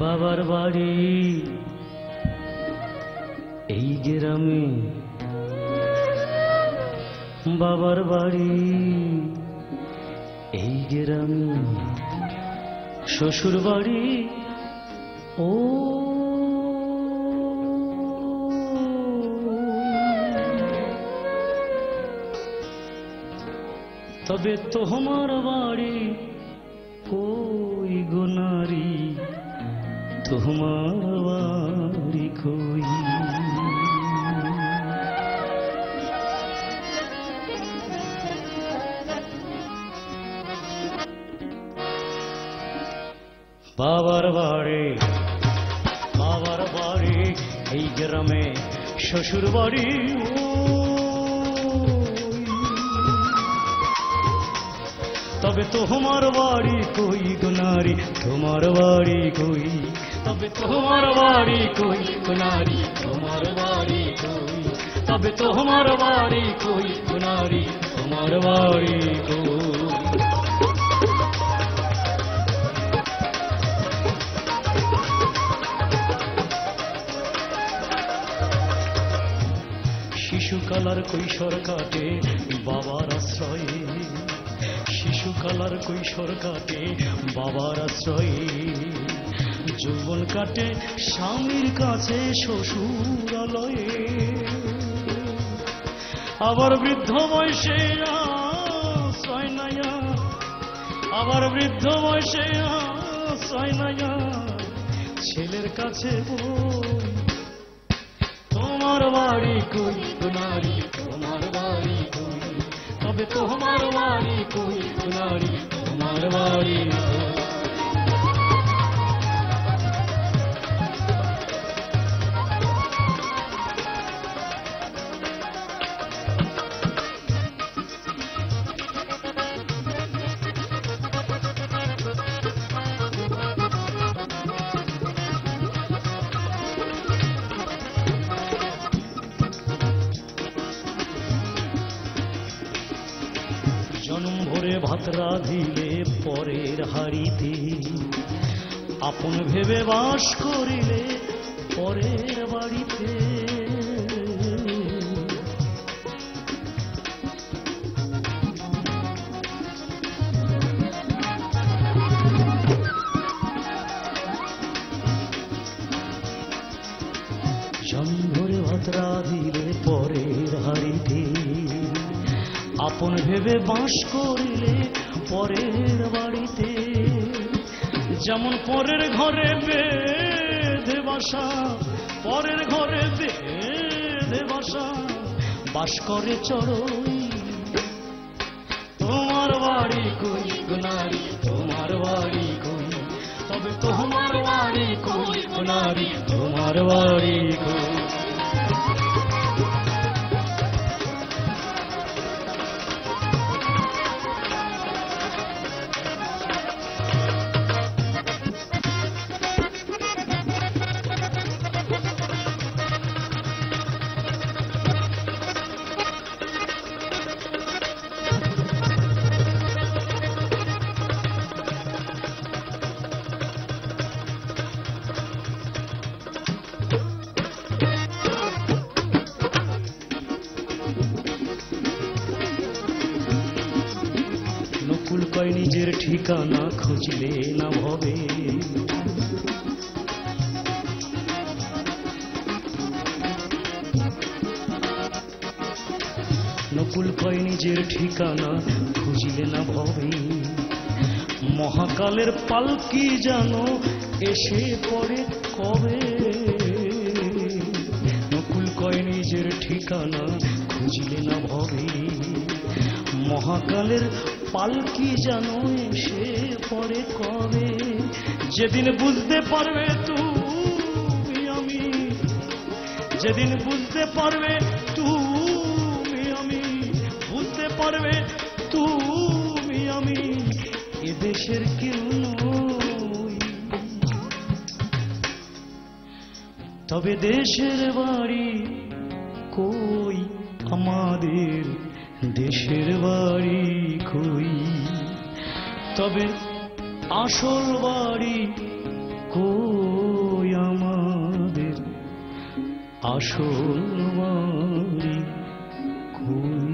বাবার বাড়ি এই গ্রামে, বাবার বাড়ি এই গ্রামে, শ্বশুর বাড়ি ও তবে তোমার বাড়ি কই গো নারী, তোমার বাড়ি কই? বাবার বাড়ি, বাবার বাড়ি এই গ্রামে, শ্বশুর বাড়ি তবে তোমার বাড়ি কই গো নারী, তোমার বাড়ি কই? তবে তোমার বাড়ি কই গো নারী, তোমার বাড়ি কই? তবে তোমার বাড়ি কই গো নারী, তোমার বাড়ি কই? শিশুকালার কৈশোর কাটে বাবার আশ্রয়ে, শিশুকালার কৈশোর কাটে বাবার আশ্রয়ে, যৌবন কাটে স্বামীর কাছে শ্বশুরালয়ে, আবার বৃদ্ধ বয়সে আশ্রয় নাইয়া, আবার বৃদ্ধ বয়সে আশ্রয় নাইয়া ছেলের কাছে বই। তোমার বাড়ি কই গো নারী, তোমার বাড়ি কই? তবে তোমার বাড়ি কই গো নারী, তোমার বাড়ি কই? জনম ভরে ভাত রাঁধিলে পরের হাড়িতে, আপন ভেবে বাস করিলে পরের বাড়িতে, জনম ভরে ভাত রাঁধিলে পরের হাড়িতে, আপন ভেবে বাস করিলে পরের বাড়িতে, যেমন পরের ঘরে বেঁধে বাসা, পরের ঘরে বেঁধে বাসা বাস করে চড়ুই। তোমার বাড়ি কই গো নারী, তোমার বাড়ি কই? তবে তোমার বাড়ি কই গো নারী, তোমার বাড়ি কই? নকুল কয় নিজের ঠিকানা খুঁজলে না ভবে, নকুল কয় নিজের ঠিকানা খুঁজলে না ভবে, মহাকালের পালকি জানো এসে পড়ে কবে? নকুল কয় নিজের ঠিকানা খুঁজলে না ভবে, মহাকালের পালকি জানো এসে পড়ে কবে? যেদিন বুঝতে পারবে তুমি আমি, যেদিন বুঝতে পারবে তুমি আমি, বুঝতে পারবে তুমি আমি এদেশের কেউ নই। তবে দেশের বাড়ি কই আমাদের, দেশের বাড়ি কই? তবে আসল বাড়ি কই? আসল বাড়ি কই।